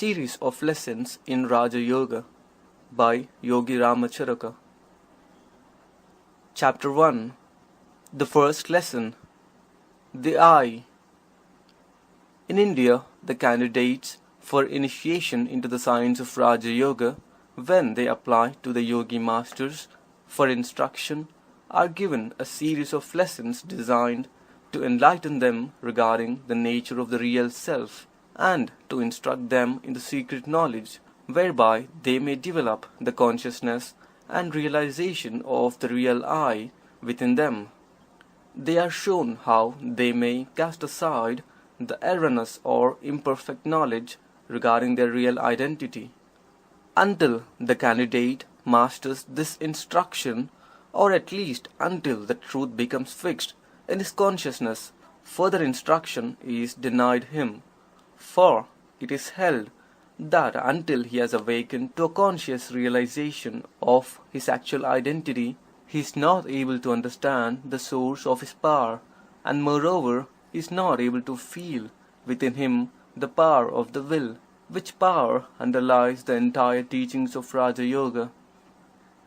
series of lessons in Raja Yoga by Yogi Ramacharaka. Chapter 1. The first lesson. The I. In India, the candidates for initiation into the science of Raja Yoga, when they apply to the Yogi Masters for instruction, are given a series of lessons designed to enlighten them regarding the nature of the real self, and to instruct them in the secret knowledge whereby they may develop the consciousness and realization of the real I within them. They are shown how they may cast aside the erroneous or imperfect knowledge regarding their real identity. Until the candidate masters this instruction, or at least until the truth becomes fixed in his consciousness, further instruction is denied him. For it is held that until he has awakened to a conscious realization of his actual identity, he is not able to understand the source of his power, and moreover he is not able to feel within him the power of the will, which power underlies the entire teachings of Raja Yoga.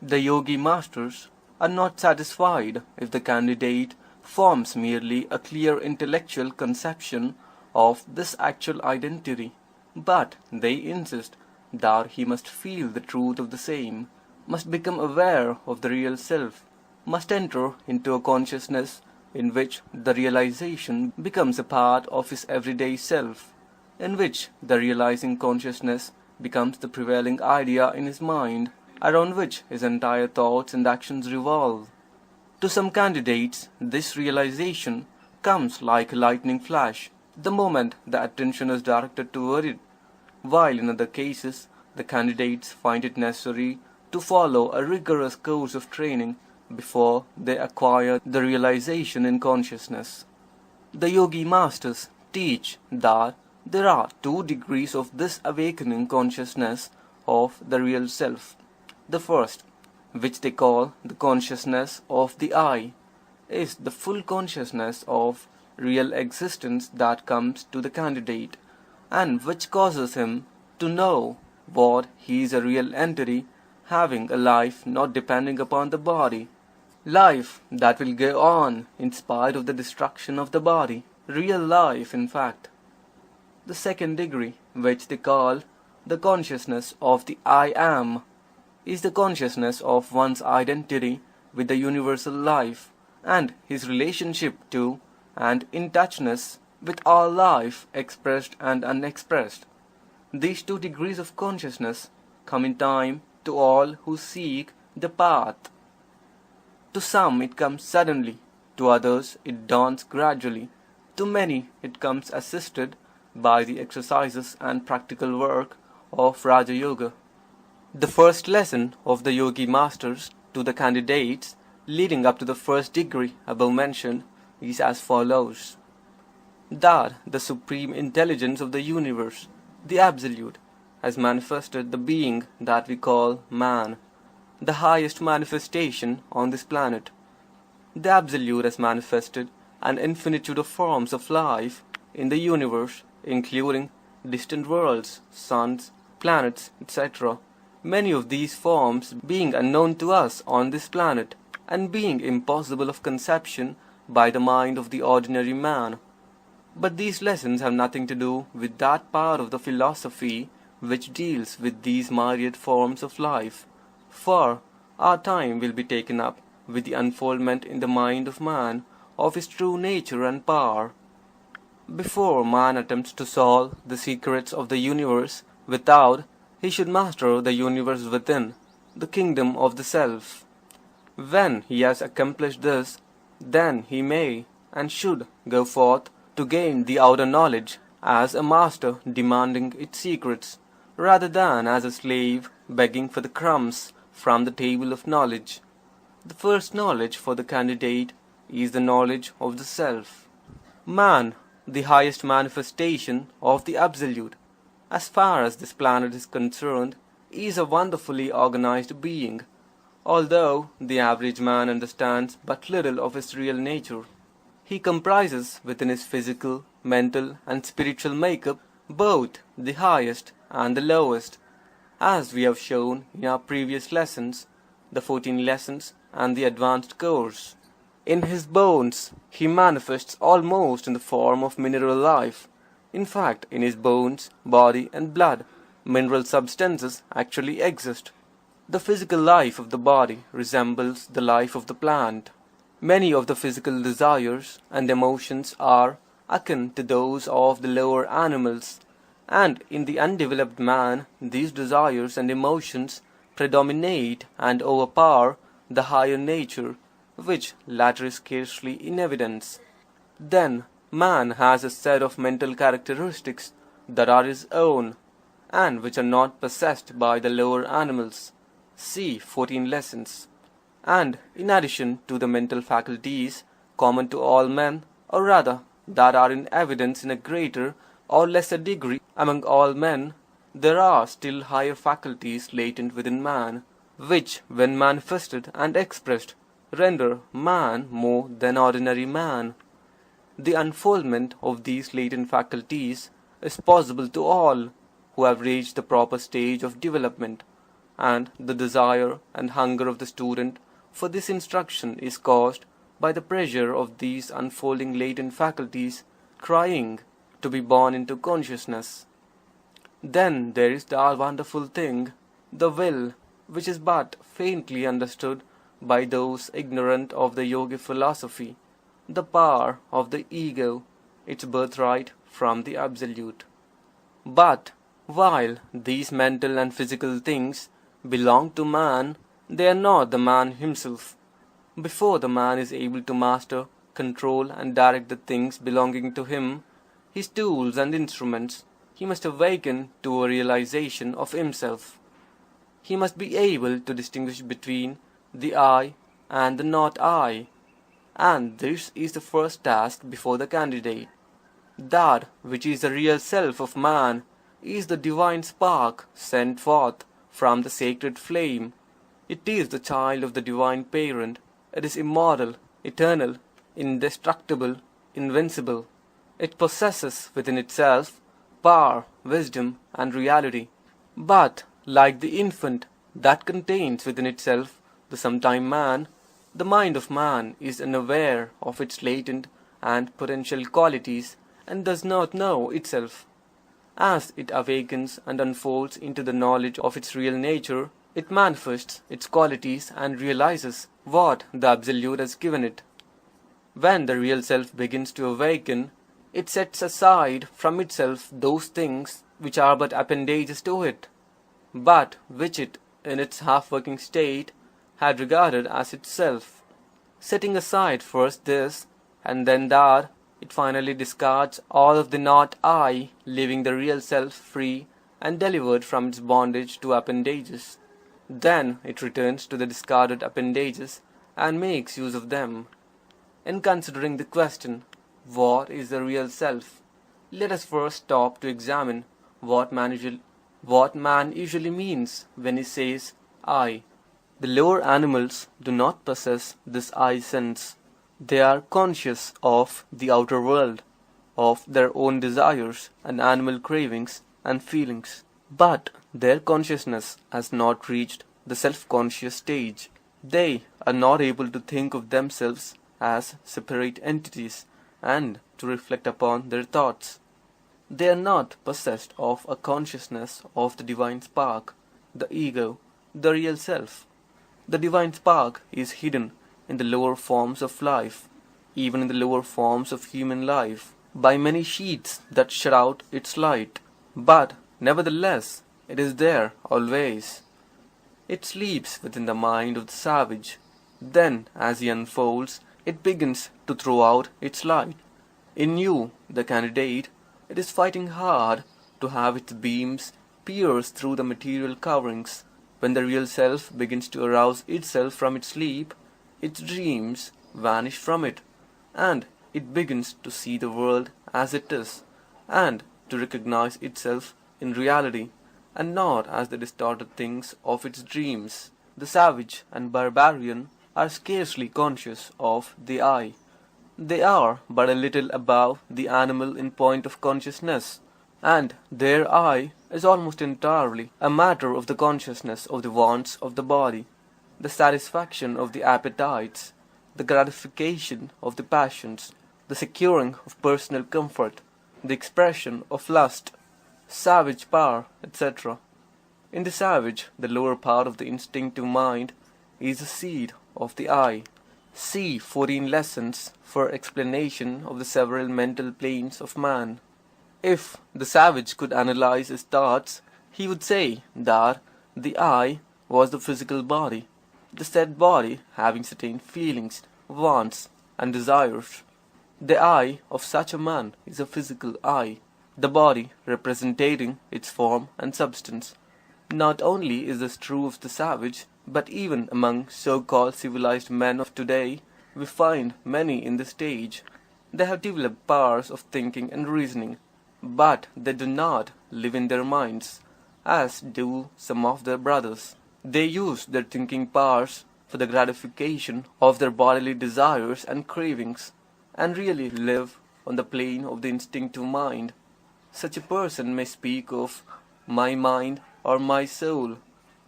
The Yogi Masters are not satisfied if the candidate forms merely a clear intellectual conception of this actual identity, but they insist that he must feel the truth of the same, must become aware of the real self, must enter into a consciousness in which the realization becomes a part of his everyday self, in which the realizing consciousness becomes the prevailing idea in his mind, around which his entire thoughts and actions revolve. To some candidates, this realization comes like a lightning flash the moment the attention is directed toward it, while in other cases the candidates find it necessary to follow a rigorous course of training before they acquire the realization in consciousness. The Yogi Masters teach that there are two degrees of this awakening consciousness of the real self. The first, which they call the consciousness of the I, is the full consciousness of real existence that comes to the candidate, and which causes him to know what he is, a real entity having a life not depending upon the body, life that will go on in spite of the destruction of the body, real life in fact. The second degree, which they call the consciousness of the I Am, is the consciousness of one's identity with the universal life, and his relationship to and in touchness with all life, expressed and unexpressed. These two degrees of consciousness come in time to all who seek the path. To some it comes suddenly, to others it dawns gradually, to many it comes assisted by the exercises and practical work of Raja Yoga. The first lesson of the Yogi Masters to the candidates leading up to the first degree above mentioned is as follows: that the Supreme Intelligence of the universe, the Absolute, has manifested the being that we call man, the highest manifestation on this planet. The Absolute has manifested an infinitude of forms of life in the universe, including distant worlds, suns, planets, etc., many of these forms being unknown to us on this planet, and being impossible of conception by the mind of the ordinary man. But these lessons have nothing to do with that part of the philosophy which deals with these myriad forms of life, for our time will be taken up with the unfoldment in the mind of man of his true nature and power. Before man attempts to solve the secrets of the universe without, he should master the universe within, the kingdom of the self. When he has accomplished this, then he may and should go forth to gain the outer knowledge as a master demanding its secrets, rather than as a slave begging for the crumbs from the table of knowledge. The first knowledge for the candidate is the knowledge of the self. Man, the highest manifestation of the Absolute, as far as this planet is concerned, is a wonderfully organized being, although the average man understands but little of his real nature. He comprises within his physical, mental and spiritual makeup both the highest and the lowest, as we have shown in our previous lessons, the 14 lessons and the advanced course. In his bones, he manifests almost in the form of mineral life. In fact, in his bones, body, and blood, mineral substances actually exist. The physical life of the body resembles the life of the plant. Many of the physical desires and emotions are akin to those of the lower animals, and in the undeveloped man these desires and emotions predominate and overpower the higher nature, which latter is scarcely in evidence. Then man has a set of mental characteristics that are his own, and which are not possessed by the lower animals. See 14 lessons. And in addition to the mental faculties common to all men, or rather that are in evidence in a greater or lesser degree among all men, there are still higher faculties latent within man, which, when manifested and expressed, render man more than ordinary man. The unfoldment of these latent faculties is possible to all who have reached the proper stage of development, and the desire and hunger of the student for this instruction is caused by the pressure of these unfolding latent faculties crying to be born into consciousness. Then there is the wonderful thing, the will, which is but faintly understood by those ignorant of the yogi philosophy, the power of the ego, its birthright from the Absolute. But while these mental and physical things belong to man, they are not the man himself. Before the man is able to master, control, and direct the things belonging to him, his tools and instruments, he must awaken to a realization of himself. He must be able to distinguish between the I and the not I, and this is the first task before the candidate. That which is the real self of man is the divine spark sent forth from the sacred flame. It is the child of the divine parent. It is immortal, eternal, indestructible, invincible. It possesses within itself power, wisdom, and reality. But, like the infant that contains within itself the sometime man, the mind of man is unaware of its latent and potential qualities and does not know itself. As it awakens and unfolds into the knowledge of its real nature, it manifests its qualities and realizes what the Absolute has given it. When the real self begins to awaken, it sets aside from itself those things which are but appendages to it, but which it, in its half-working state, had regarded as itself. Setting aside first this, and then that, it finally discards all of the not I, leaving the real self free and delivered from its bondage to appendages. Then it returns to the discarded appendages and makes use of them. In considering the question, what is the real self, let us first stop to examine what man usually means when he says I. The lower animals do not possess this I sense. They are conscious of the outer world, of their own desires and animal cravings and feelings. But their consciousness has not reached the self-conscious stage. They are not able to think of themselves as separate entities and to reflect upon their thoughts. They are not possessed of a consciousness of the divine spark, the ego, the real self. The divine spark is hidden in the lower forms of life, even in the lower forms of human life, by many sheets that shut out its light. But nevertheless, it is there always. It sleeps within the mind of the savage. Then, as he unfolds, it begins to throw out its light. In you, the candidate, it is fighting hard to have its beams pierce through the material coverings. When the real self begins to arouse itself from its sleep, its dreams vanish from it, and it begins to see the world as it is, and to recognize itself in reality, and not as the distorted things of its dreams. The savage and barbarian are scarcely conscious of the I. They are but a little above the animal in point of consciousness, and their I is almost entirely a matter of the consciousness of the wants of the body, the satisfaction of the appetites, the gratification of the passions, the securing of personal comfort, the expression of lust, savage power, etc. In the savage, the lower part of the instinctive mind is the seed of the I. See 14 lessons for explanation of the several mental planes of man. If the savage could analyze his thoughts, he would say that the I was the physical body, the said body having certain feelings, wants, and desires. The I of such a man is a physical I, the body representing its form and substance. Not only is this true of the savage, but even among so-called civilized men of today, we find many in this stage. They have developed powers of thinking and reasoning, but they do not live in their minds, as do some of their brothers. They use their thinking powers for the gratification of their bodily desires and cravings, and really live on the plane of the instinctive mind. Such a person may speak of my mind or my soul,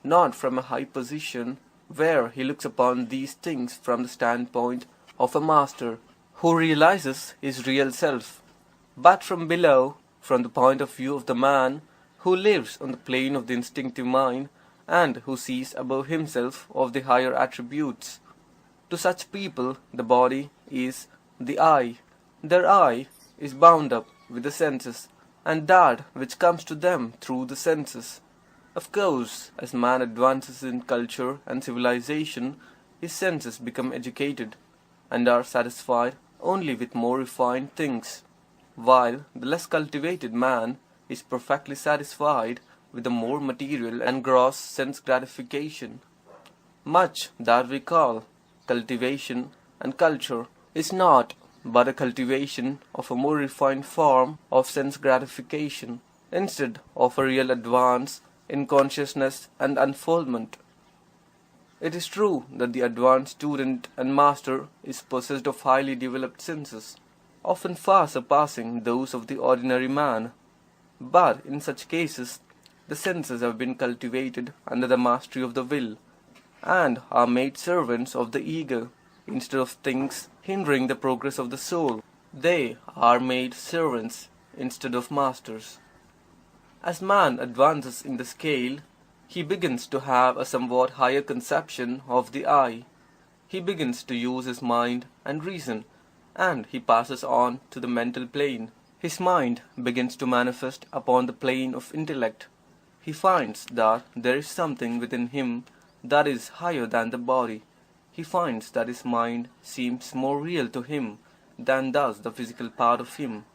not from a high position where he looks upon these things from the standpoint of a master who realizes his real self, but from below, from the point of view of the man who lives on the plane of the instinctive mind and who sees above himself of the higher attributes. To such people the body is the I. Their I is bound up with the senses and that which comes to them through the senses. Of course, as man advances in culture and civilization, his senses become educated and are satisfied only with more refined things, while the less cultivated man is perfectly satisfied with the more material and gross sense gratification. Much that we call cultivation and culture is not but a cultivation of a more refined form of sense gratification, instead of a real advance in consciousness and unfoldment. It is true that the advanced student and master is possessed of highly developed senses, often far surpassing those of the ordinary man. But in such cases, the senses have been cultivated under the mastery of the will, and are made servants of the ego, instead of things hindering the progress of the soul. They are made servants instead of masters. As man advances in the scale, he begins to have a somewhat higher conception of the I. He begins to use his mind and reason, and he passes on to the mental plane. His mind begins to manifest upon the plane of intellect. He finds that there is something within him that is higher than the body. He finds that his mind seems more real to him than does the physical part of him.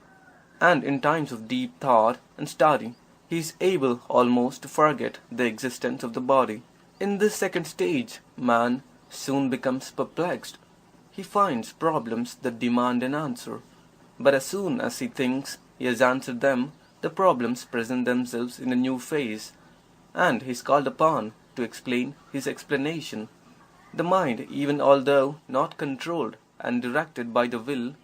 And in times of deep thought and study, he is able almost to forget the existence of the body. In this second stage, man soon becomes perplexed. He finds problems that demand an answer, but as soon as he thinks he has answered them, the problems present themselves in a new phase, and he is called upon to explain his explanation. The mind, even although not controlled and directed by the will,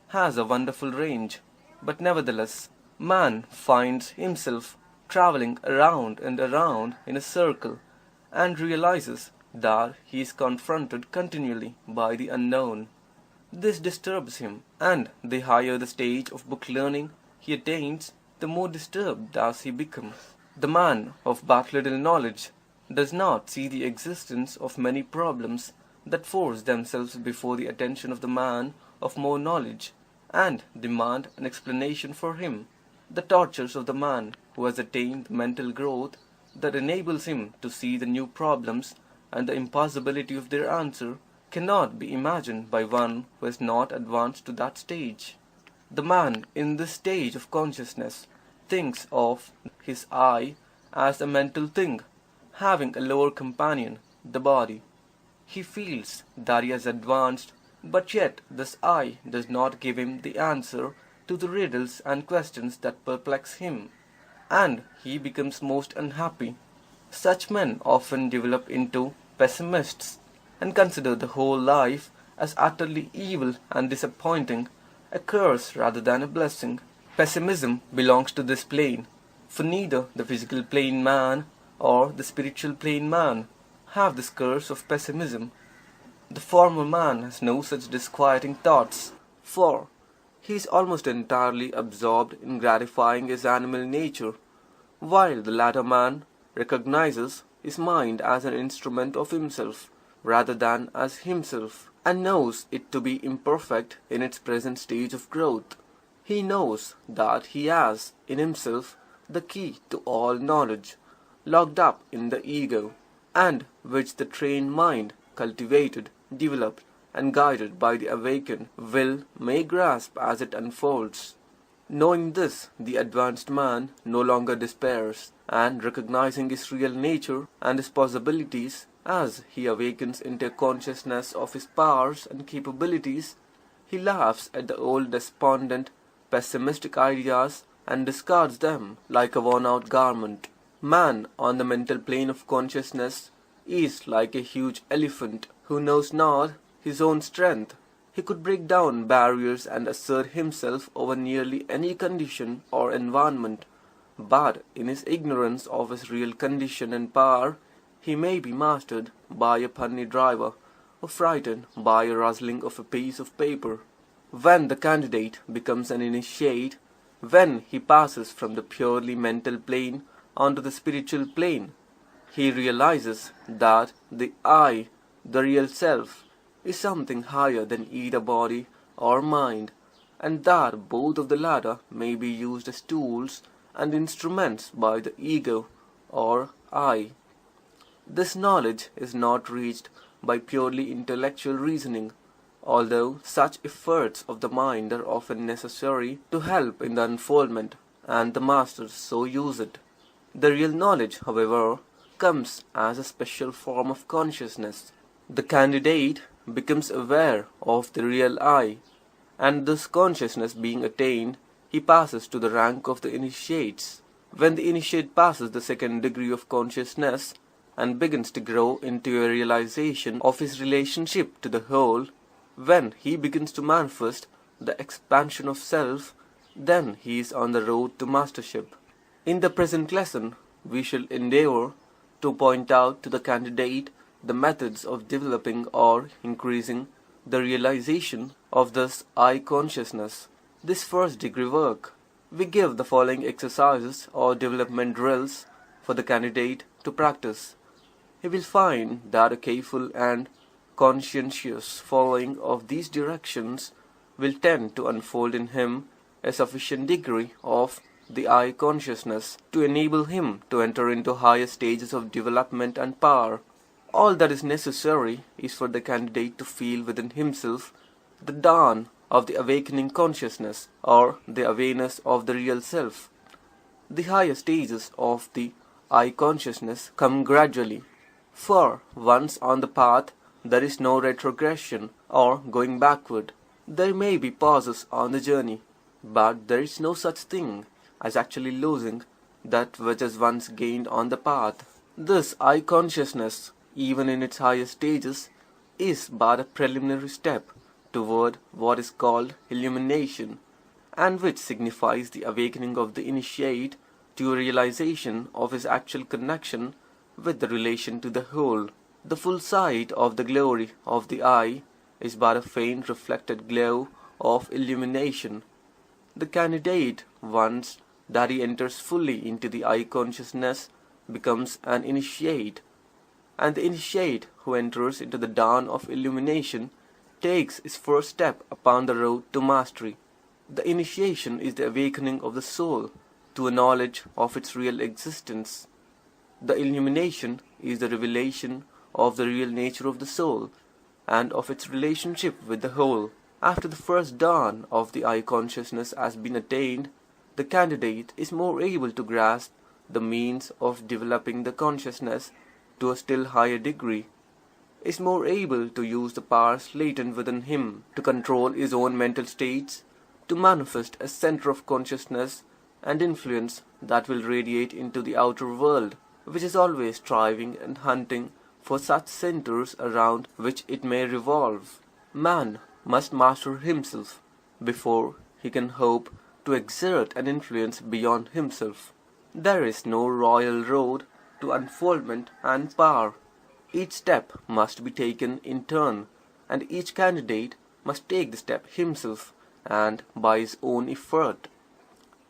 has a wonderful range, but nevertheless, man finds himself traveling around and around in a circle, and realizes that he is confronted continually by the unknown. This disturbs him, and the higher the stage of book learning he attains, the more disturbed does he become. The man of but little knowledge does not see the existence of many problems that force themselves before the attention of the man of more knowledge, and demand an explanation for him. The tortures of the man who has attained the mental growth that enables him to see the new problems and the impossibility of their answer cannot be imagined by one who has not advanced to that stage. The man in this stage of consciousness thinks of his I as a mental thing, having a lower companion, the body. He feels that he has advanced, but yet this I does not give him the answer to the riddles and questions that perplex him, and he becomes most unhappy. Such men often develop into pessimists and consider the whole life as utterly evil and disappointing, a curse rather than a blessing. Pessimism belongs to this plane, For neither the physical plane man or the spiritual plane man have this curse of pessimism. The former man has no such disquieting thoughts, for he is almost entirely absorbed in gratifying his animal nature, while the latter man recognizes his mind as an instrument of himself rather than as himself, and knows it to be imperfect in its present stage of growth. He knows that he has in himself the key to all knowledge, locked up in the ego, and which the trained mind, cultivated, developed, and guided by the awakened will may grasp as it unfolds. Knowing this, the advanced man no longer despairs, and recognizing his real nature and his possibilities as he awakens into a consciousness of his powers and capabilities, he laughs at the old despondent, pessimistic ideas and discards them like a worn-out garment. Man on the mental plane of consciousness is like a huge elephant who knows not his own strength. He could break down barriers and assert himself over nearly any condition or environment, but in his ignorance of his real condition and power, he may be mastered by a puny driver or frightened by a rustling of a piece of paper. When the candidate becomes an initiate, when he passes from the purely mental plane onto the spiritual plane, he realizes that the I, the real self, is something higher than either body or mind, and that both of the latter may be used as tools and instruments by the ego or I. This knowledge is not reached by purely intellectual reasoning, although such efforts of the mind are often necessary to help in the unfoldment, and the masters so use it. The real knowledge, however, comes as a special form of consciousness. The candidate becomes aware of the real I, and this consciousness being attained, he passes to the rank of the initiates. When the initiate passes the second degree of consciousness and begins to grow into a realization of his relationship to the whole, when he begins to manifest the expansion of self, then he is on the road to mastership. In the present lesson, we shall endeavor to point out to the candidate the methods of developing or increasing the realization of this I consciousness. This first degree work, we give the following exercises or development drills for the candidate to practice. He will find that a careful and conscientious following of these directions will tend to unfold in him a sufficient degree of the I consciousness to enable him to enter into higher stages of development and power. All that is necessary is for the candidate to feel within himself the dawn of the awakening consciousness or the awareness of the real self. The higher stages of the I consciousness come gradually, for once on the path there is no retrogression or going backward. There may be pauses on the journey, but there is no such thing as actually losing that which is once gained on the path. This I consciousness, even in its higher stages, is but a preliminary step toward what is called illumination, and which signifies the awakening of the initiate to a realization of his actual connection with the relation to the whole. The full sight of the glory of the I is but a faint reflected glow of illumination. The candidate, once that he enters fully into the I consciousness, becomes an initiate, and the initiate who enters into the dawn of illumination takes his first step upon the road to mastery. The initiation is the awakening of the soul to a knowledge of its real existence. The illumination is the revelation of the real nature of the soul and of its relationship with the whole. After the first dawn of the I consciousness has been attained, the candidate is more able to grasp the means of developing the consciousness to a still higher degree, is more able to use the powers latent within him to control his own mental states, to manifest a center of consciousness and influence that will radiate into the outer world, which is always striving and hunting for such centers around which it may revolve. Man must master himself before he can hope to exert an influence beyond himself. There is no royal road to unfoldment and power. Each step must be taken in turn, and each candidate must take the step himself and by his own effort.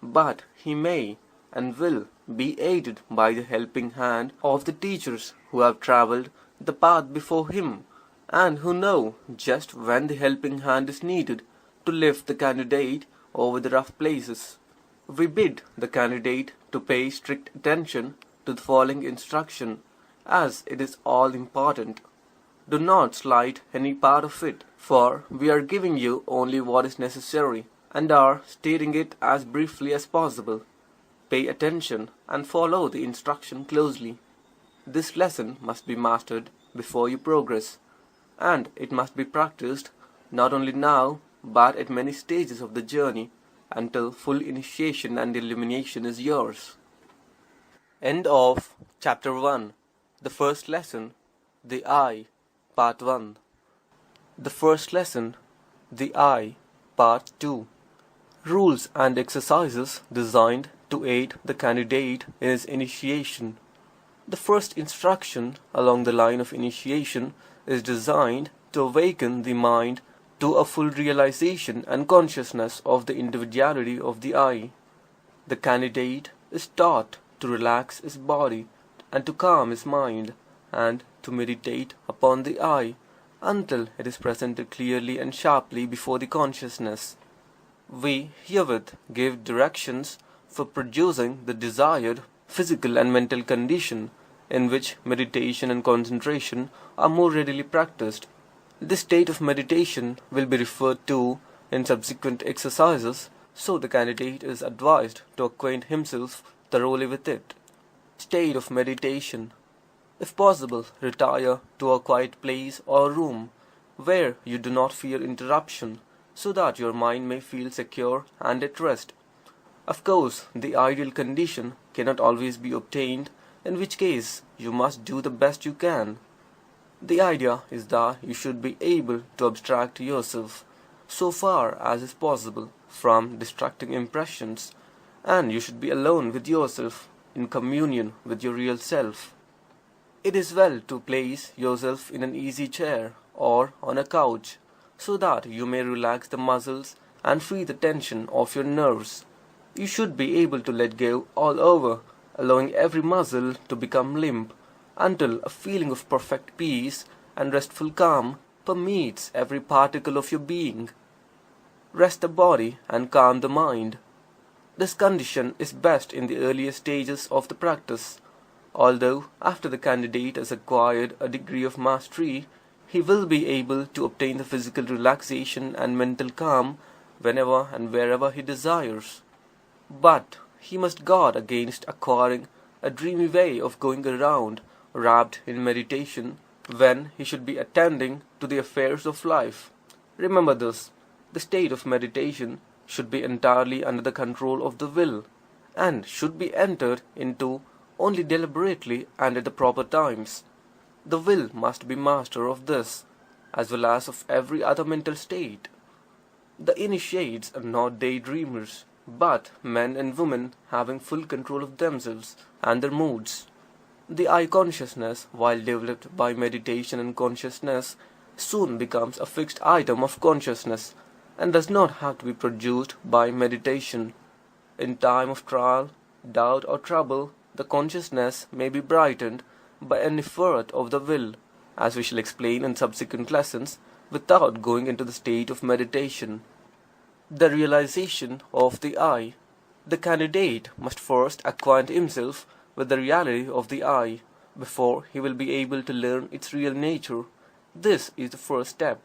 But he may and will be aided by the helping hand of the teachers who have travelled the path before him, and who know just when the helping hand is needed to lift the candidate over the rough places. We bid the candidate to pay strict attention to the following instruction, as it is all important. Do not slight any part of it, for we are giving you only what is necessary, and are stating it as briefly as possible. Pay attention and follow the instruction closely. This lesson must be mastered before you progress, and it must be practiced not only now but at many stages of the journey until full initiation and illumination is yours. End of Chapter 1. The first lesson, the I, Part 1. The first lesson, the I, Part 2. Rules and exercises designed to aid the candidate in his initiation. The first instruction along the line of initiation is designed to awaken the mind to a full realization and consciousness of the individuality of the I. The candidate is taught to relax his body and to calm his mind, and to meditate upon the I until it is presented clearly and sharply before the consciousness. We herewith give directions for producing the desired physical and mental condition in which meditation and concentration are more readily practiced. This state of meditation will be referred to in subsequent exercises, so the candidate is advised to acquaint himself thoroughly with it. State of meditation. If possible, retire to a quiet place or room where you do not fear interruption, so that your mind may feel secure and at rest. Of course, the ideal condition cannot always be obtained, in which case you must do the best you can. The idea is that you should be able to abstract yourself so far as is possible from distracting impressions, and you should be alone with yourself in communion with your real self. It is well to place yourself in an easy chair or on a couch, so that you may relax the muscles and free the tension of your nerves. You should be able to let go all over, allowing every muscle to become limp, until a feeling of perfect peace and restful calm permeates every particle of your being. Rest the body and calm the mind. This condition is best in the earliest stages of the practice, although after the candidate has acquired a degree of mastery, he will be able to obtain the physical relaxation and mental calm whenever and wherever he desires. But he must guard against acquiring a dreamy way of going around, wrapped in meditation, when he should be attending to the affairs of life. Remember this: the state of meditation should be entirely under the control of the will, and should be entered into only deliberately and at the proper times. The will must be master of this, as well as of every other mental state. The initiates are not daydreamers, but men and women having full control of themselves and their moods. The I consciousness, while developed by meditation and consciousness, soon becomes a fixed item of consciousness, and does not have to be produced by meditation. In time of trial, doubt or trouble, the consciousness may be brightened by an effort of the will, as we shall explain in subsequent lessons, without going into the state of meditation. The realization of the I. The candidate must first acquaint himself with the reality of the I, before he will be able to learn its real nature. This is the first step.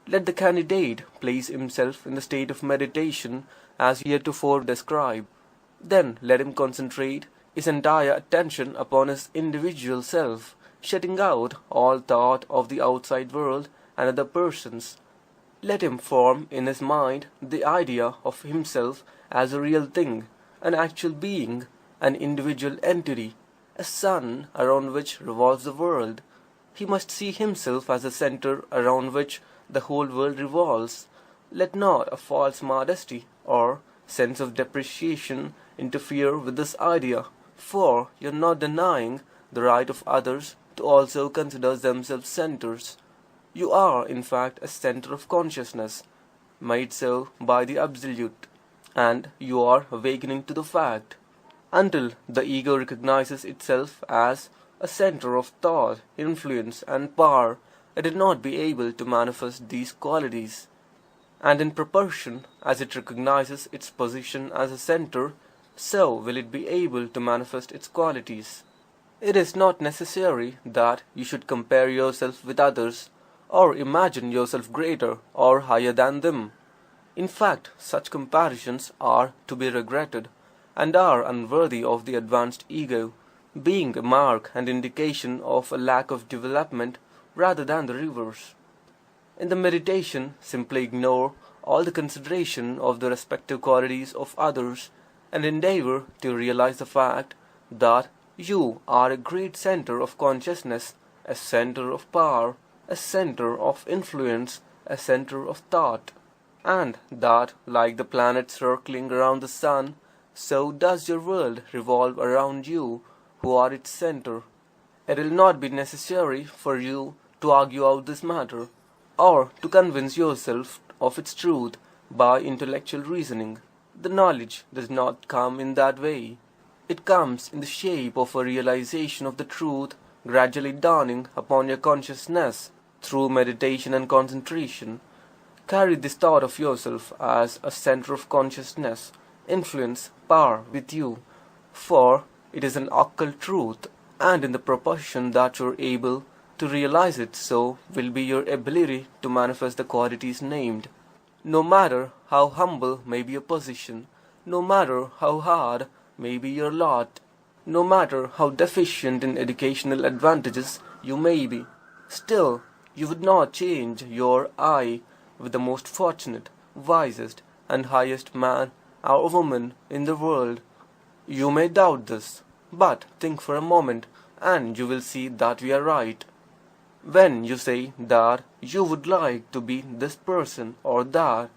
Let the candidate place himself in the state of meditation as heretofore described. Then let him concentrate his entire attention upon his individual self, shutting out all thought of the outside world and other persons. Let him form in his mind the idea of himself as a real thing, an actual being, an individual entity, a sun around which revolves the world. He must see himself as a center around which the whole world revolves. Let not a false modesty or sense of depreciation interfere with this idea, for you're not denying the right of others to also consider themselves centers. You are, in fact, a center of consciousness, made so by the Absolute, and you are awakening to the fact. Until the ego recognizes itself as a center of thought, influence, and power, it will not be able to manifest these qualities. And in proportion as it recognizes its position as a center, so will it be able to manifest its qualities. It is not necessary that you should compare yourself with others, or imagine yourself greater or higher than them. In fact, such comparisons are to be regretted, and are unworthy of the advanced ego, being a mark and indication of a lack of development rather than the reverse. In the meditation, simply ignore all the consideration of the respective qualities of others, and endeavor to realize the fact that you are a great center of consciousness, a center of power, a center of influence, a center of thought, and that, like the planets circling around the sun, so does your world revolve around you, who are its center. It will not be necessary for you to argue out this matter, or to convince yourself of its truth by intellectual reasoning. The knowledge does not come in that way. It comes in the shape of a realization of the truth gradually dawning upon your consciousness through meditation and concentration. Carry this thought of yourself as a center of consciousness, influence, power with you, for it is an occult truth, and in the proportion that you are able to realize it, so will be your ability to manifest the qualities named. No matter how humble may be your position, no matter how hard may be your lot, no matter how deficient in educational advantages you may be, still you would not change your I with the most fortunate, wisest, and highest man or woman in the world. You may doubt this, but think for a moment, and you will see that we are right. When you say that you would like to be this person or that,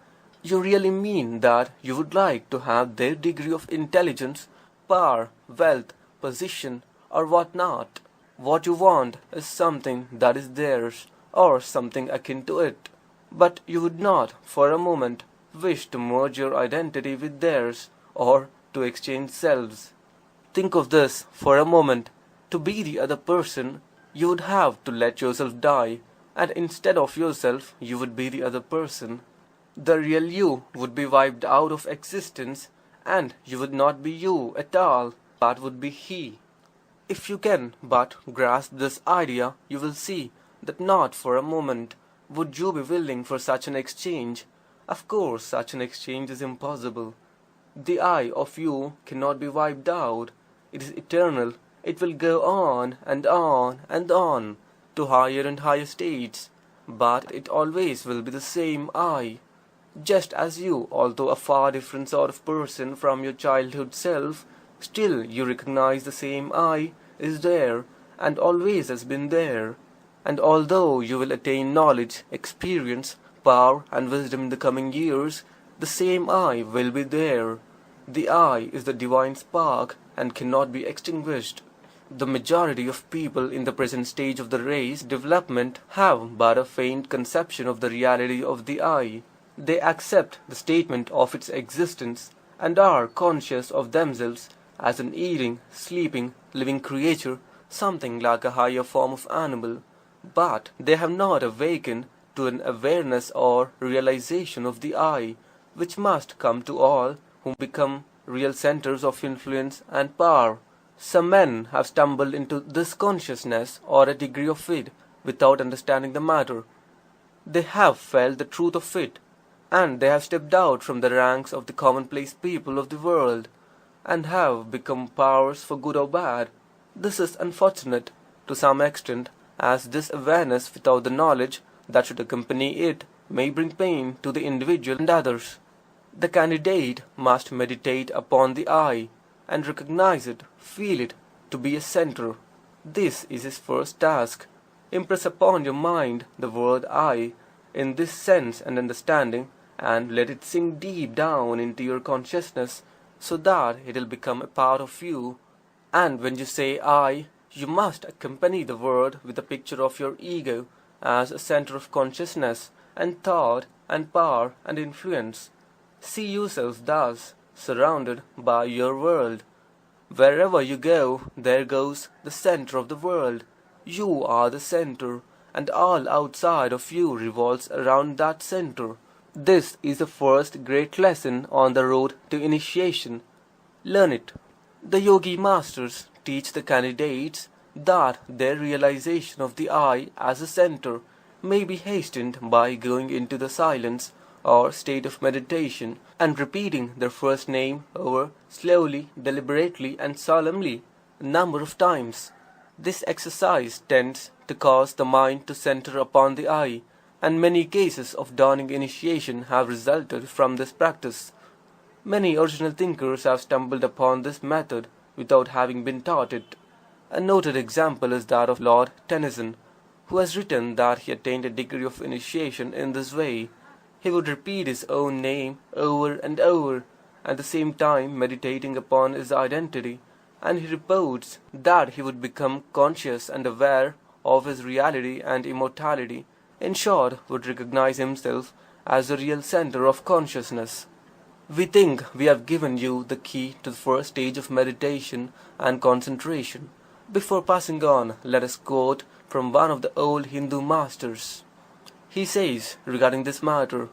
you really mean that you would like to have their degree of intelligence, power, wealth, position, or what not. What you want is something that is theirs, or something akin to it. But you would not, for a moment, wish to merge your identity with theirs, or to exchange selves. Think of this for a moment. To be the other person, you would have to let yourself die, and instead of yourself, you would be the other person. The real you would be wiped out of existence, and you would not be you at all, but would be he. If you can but grasp this idea, you will see that not for a moment would you be willing for such an exchange. Of course, such an exchange is impossible. The I of you cannot be wiped out. It is eternal. It will go on and on and on to higher and higher states, but it always will be the same I. Just as you, although a far different sort of person from your childhood self, still you recognize the same I is there and always has been there. And although you will attain knowledge, experience, power, and wisdom in the coming years, the same I will be there. The I is the divine spark and cannot be extinguished. The majority of people in the present stage of the race development have but a faint conception of the reality of the I. They accept the statement of its existence and are conscious of themselves as an eating, sleeping, living creature, something like a higher form of animal. But they have not awakened to an awareness or realization of the I, which must come to all who become real centers of influence and power. Some men have stumbled into this consciousness or a degree of it without understanding the matter. They have felt the truth of it, and they have stepped out from the ranks of the commonplace people of the world, and have become powers for good or bad. This is unfortunate to some extent, as this awareness without the knowledge that should accompany it may bring pain to the individual and others. The candidate must meditate upon the I, and recognize it, feel it, to be a center. This is his first task. Impress upon your mind the word I, in this sense and understanding, and let it sink deep down into your consciousness so that it will become a part of you. And when you say I, you must accompany the word with a picture of your ego as a center of consciousness and thought and power and influence. See yourself thus, surrounded by your world. Wherever you go, there goes the center of the world. You are the center, and all outside of you revolves around that center. This is the first great lesson on the road to initiation. Learn it. The Yogi Masters teach the candidates that their realization of the I as a center may be hastened by going into the silence or state of meditation and repeating their first name over slowly, deliberately, and solemnly a number of times. This exercise tends to cause the mind to center upon the I, and many cases of dawning initiation have resulted from this practice. Many original thinkers have stumbled upon this method without having been taught it. A noted example is that of Lord Tennyson, who has written that he attained a degree of initiation in this way. He would repeat his own name over and over, at the same time meditating upon his identity, and he reports that he would become conscious and aware of his reality and immortality, in short, would recognize himself as the real center of consciousness. We think we have given you the key to the first stage of meditation and concentration. Before passing on, let us quote from one of the old Hindu masters. He says regarding this matter,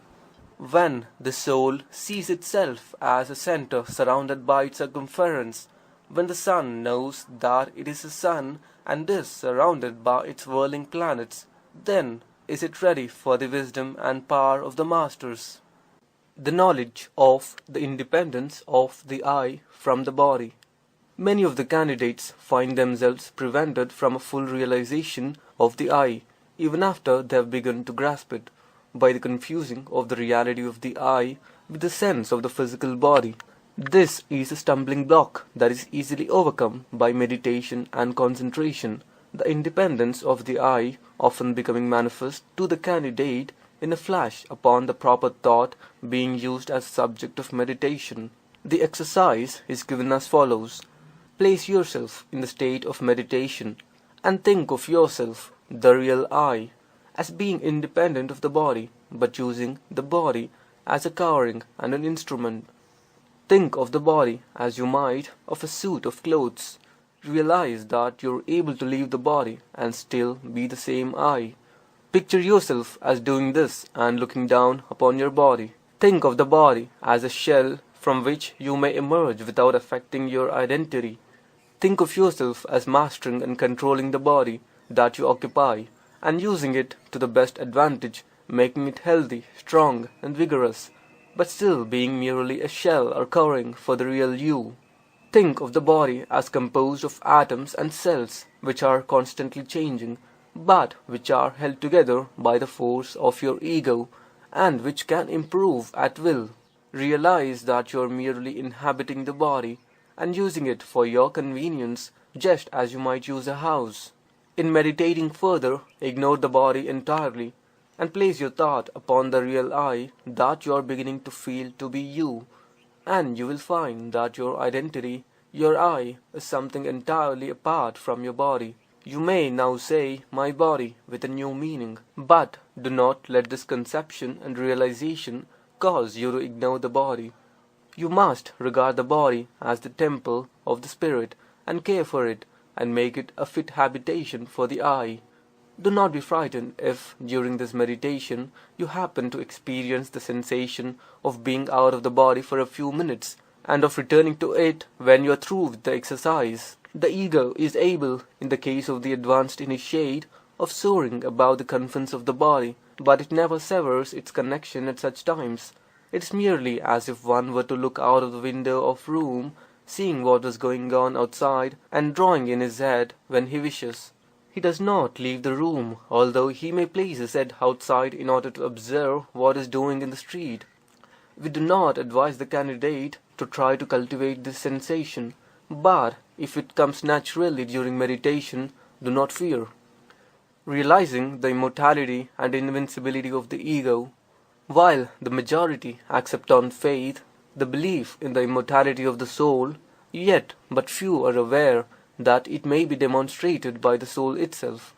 "When the soul sees itself as a center surrounded by its circumference, when the sun knows that it is a sun and is surrounded by its whirling planets, then is it ready for the wisdom and power of the masters." The knowledge of the independence of the I from the body. Many of the candidates find themselves prevented from a full realization of the I, even after they have begun to grasp it, by the confusing of the reality of the I with the sense of the physical body. This is a stumbling block that is easily overcome by meditation and concentration, the independence of the I often becoming manifest to the candidate in a flash upon the proper thought being used as subject of meditation. The exercise is given as follows. Place yourself in the state of meditation and think of yourself, the real I, as being independent of the body, but using the body as a covering and an instrument. Think of the body as you might of a suit of clothes. Realize that you are able to leave the body and still be the same I. Picture yourself as doing this and looking down upon your body. Think of the body as a shell from which you may emerge without affecting your identity. Think of yourself as mastering and controlling the body that you occupy, and using it to the best advantage, making it healthy, strong, and vigorous, but still being merely a shell or covering for the real you. Think of the body as composed of atoms and cells, which are constantly changing, but which are held together by the force of your ego, and which can improve at will. Realize that you are merely inhabiting the body and using it for your convenience, just as you might use a house. In meditating further, ignore the body entirely, and place your thought upon the real I that you are beginning to feel to be you, and you will find that your identity, your I, is something entirely apart from your body. You may now say, "my body," with a new meaning, but do not let this conception and realization cause you to ignore the body. You must regard the body as the temple of the spirit, and care for it, and make it a fit habitation for the I. Do not be frightened if, during this meditation, you happen to experience the sensation of being out of the body for a few minutes, and of returning to it when you are through with the exercise. The ego is able, in the case of the advanced initiate, of soaring above the confines of the body, but it never severs its connection at such times. It is merely as if one were to look out of the window of room, seeing what is going on outside, and drawing in his head when he wishes. He does not leave the room, although he may place his head outside in order to observe what is doing in the street. We do not advise the candidate to try to cultivate this sensation, but if it comes naturally during meditation, do not fear. Realizing the immortality and invincibility of the ego, While the majority accept on faith the belief in the immortality of the soul, yet but few are aware that it may be demonstrated by the soul itself.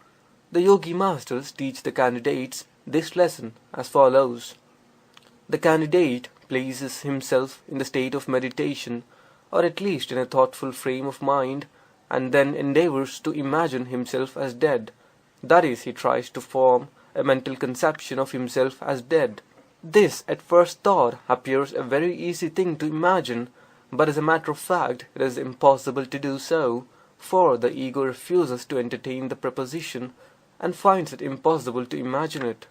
The Yogi Masters teach the candidates this lesson as follows. The candidate places himself in the state of meditation, or at least in a thoughtful frame of mind, and then endeavors to imagine himself as dead. That is, he tries to form a mental conception of himself as dead. This, at first thought, appears a very easy thing to imagine, but as a matter of fact, it is impossible to do so, for the ego refuses to entertain the proposition and finds it impossible to imagine it.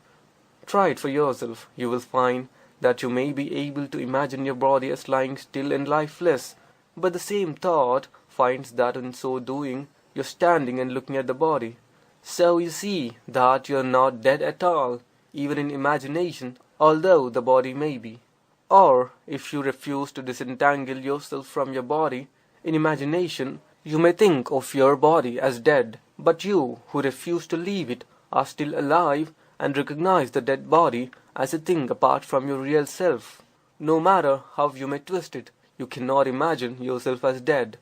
Try it for yourself. You will find that you may be able to imagine your body as lying still and lifeless, but the same thought finds that in so doing you are standing and looking at the body. So you see that you are not dead at all, even in imagination, although the body may be. Or, if you refuse to disentangle yourself from your body, in imagination you may think of your body as dead, but you who refuse to leave it are still alive and recognize the dead body as a thing apart from your real self. No matter how you may twist it, you cannot imagine yourself as dead.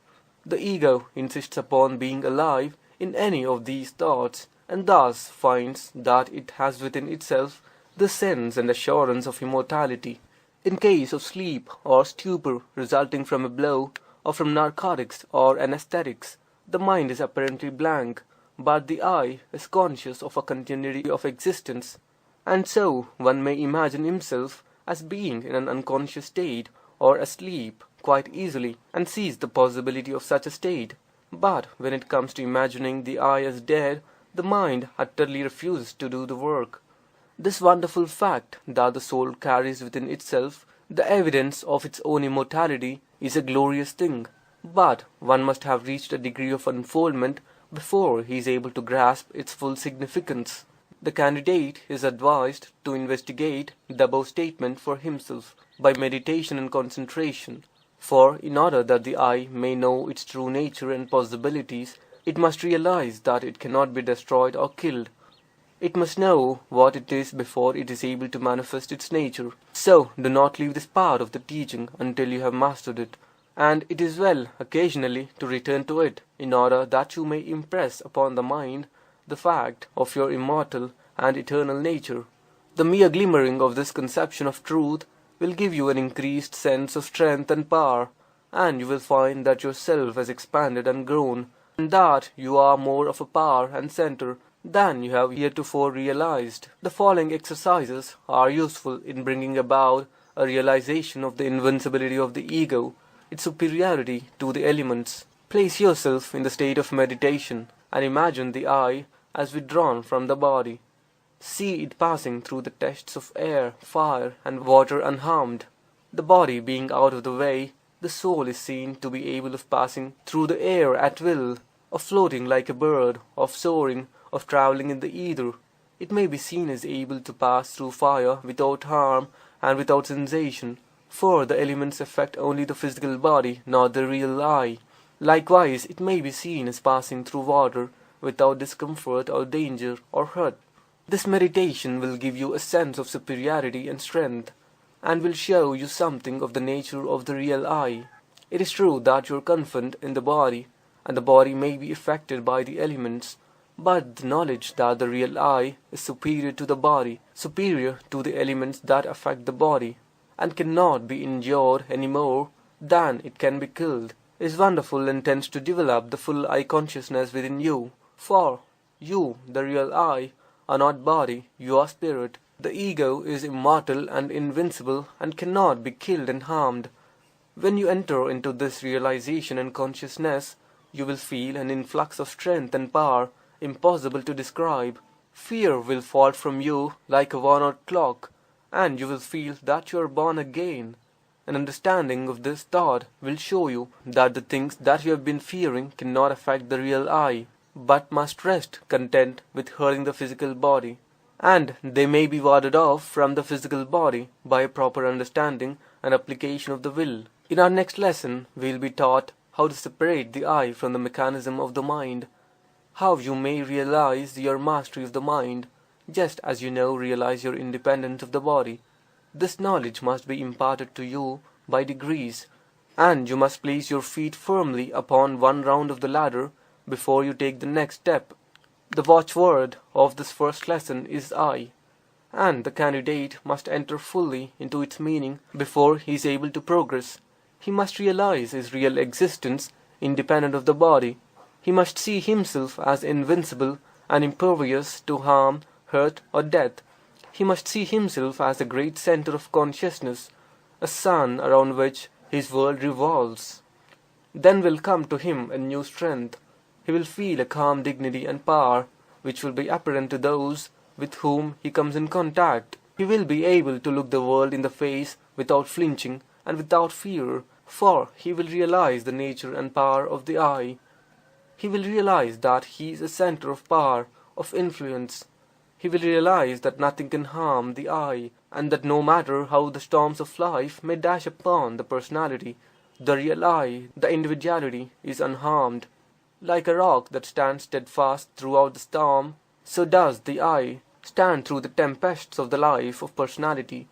The ego insists upon being alive in any of these thoughts, and thus finds that it has within itself the sense and assurance of immortality. In case of sleep or stupor resulting from a blow, or from narcotics or anesthetics, the mind is apparently blank, but the I is conscious of a continuity of existence, and so one may imagine himself as being in an unconscious state or asleep quite easily, and sees the possibility of such a state. But when it comes to imagining the I as dead, the mind utterly refuses to do the work. This wonderful fact that the soul carries within itself the evidence of its own immortality is a glorious thing, but one must have reached a degree of unfoldment before he is able to grasp its full significance. The candidate is advised to investigate the above statement for himself by meditation and concentration, for in order that the I may know its true nature and possibilities, it must realize that it cannot be destroyed or killed. It must know what it is before it is able to manifest its nature. So do not leave this part of the teaching until you have mastered it, and it is well occasionally to return to it, in order that you may impress upon the mind the fact of your immortal and eternal nature. The mere glimmering of this conception of truth will give you an increased sense of strength and power, and you will find that yourself has expanded and grown, and that you are more of a power and center than you have heretofore realized. The following exercises are useful in bringing about a realization of the invincibility of the ego, its superiority to the elements. Place yourself in the state of meditation and imagine the I as withdrawn from the body. See it passing through the tests of air, fire, and water unharmed. The body being out of the way, the soul is seen to be able of passing through the air at will, of floating like a bird, of soaring, of traveling in the ether. It may be seen as able to pass through fire without harm and without sensation, for the elements affect only the physical body, not the real I. Likewise, it may be seen as passing through water without discomfort or danger or hurt. This meditation will give you a sense of superiority and strength, and will show you something of the nature of the real I. It is true that you are confined in the body, and the body may be affected by the elements, but the knowledge that the real I is superior to the body, superior to the elements that affect the body, and cannot be injured any more than it can be killed, is wonderful and tends to develop the full I consciousness within you. For you, the real I, are not body, you are spirit. The ego is immortal and invincible and cannot be killed and harmed. When you enter into this realization and consciousness, you will feel an influx of strength and power impossible to describe. Fear will fall from you like a worn-out clock, and you will feel that you are born again. An understanding of this thought will show you that the things that you have been fearing cannot affect the real I, but must rest content with hurting the physical body, and they may be warded off from the physical body by a proper understanding and application of the will. In our next lesson, we will be taught how to separate the I from the mechanism of the mind, how you may realize your mastery of the mind, just as you now realize your independence of the body, This knowledge must be imparted to you by degrees, and you must place your feet firmly upon one round of the ladder before you take the next step. The watchword of this first lesson is I, and the candidate must enter fully into its meaning before he is able to progress. He must realize his real existence independent of the body. He must see himself as invincible and impervious to harm, hurt, or death. He must see himself as a great center of consciousness, a sun around which his world revolves. Then will come to him a new strength. He will feel a calm dignity and power which will be apparent to those with whom he comes in contact. He will be able to look the world in the face without flinching and without fear, for he will realize the nature and power of the I. He will realize that he is a center of power, of influence. He will realize that nothing can harm the I, and that no matter how the storms of life may dash upon the personality, the real I, the individuality, is unharmed. Like a rock that stands steadfast throughout the storm, so does the I stand through the tempests of the life of personality.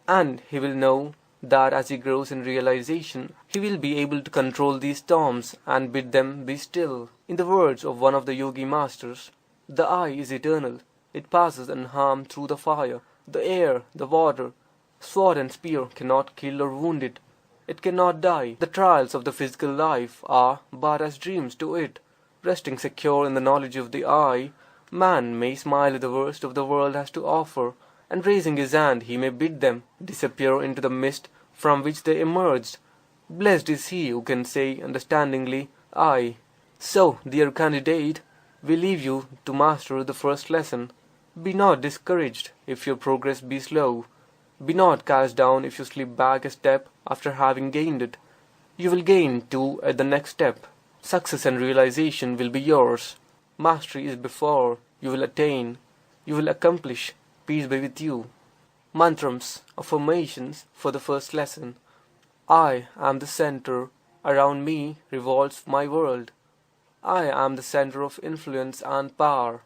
And he will know that as he grows in realization, he will be able to control these storms and bid them be still. In the words of one of the Yogi Masters, the I is eternal. It passes unharmed through the fire, the air, the water. Sword and spear cannot kill or wound it. It cannot die. The trials of the physical life are but as dreams to it. Resting secure in the knowledge of the I, man may smile at the worst of the world has to offer, and raising his hand he may bid them disappear into the mist from which they emerged. Blessed is he who can say understandingly, I. So, dear candidate, we leave you to master the first lesson. Be not discouraged if your progress be slow. Be not cast down if you slip back a step after having gained it. You will gain two at the next step. Success and realization will be yours. Mastery is before. You will attain. You will accomplish. Peace be with you. Mantrams, affirmations for the first lesson. I am the center. Around me revolves my world. I am the center of influence and power.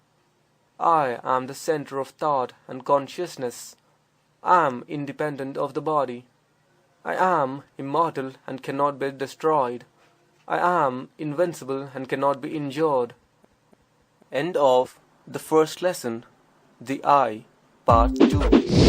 I am the center of thought and consciousness. I am independent of the body. I am immortal and cannot be destroyed. I am invincible and cannot be injured. End of the first lesson, the I, Part 2.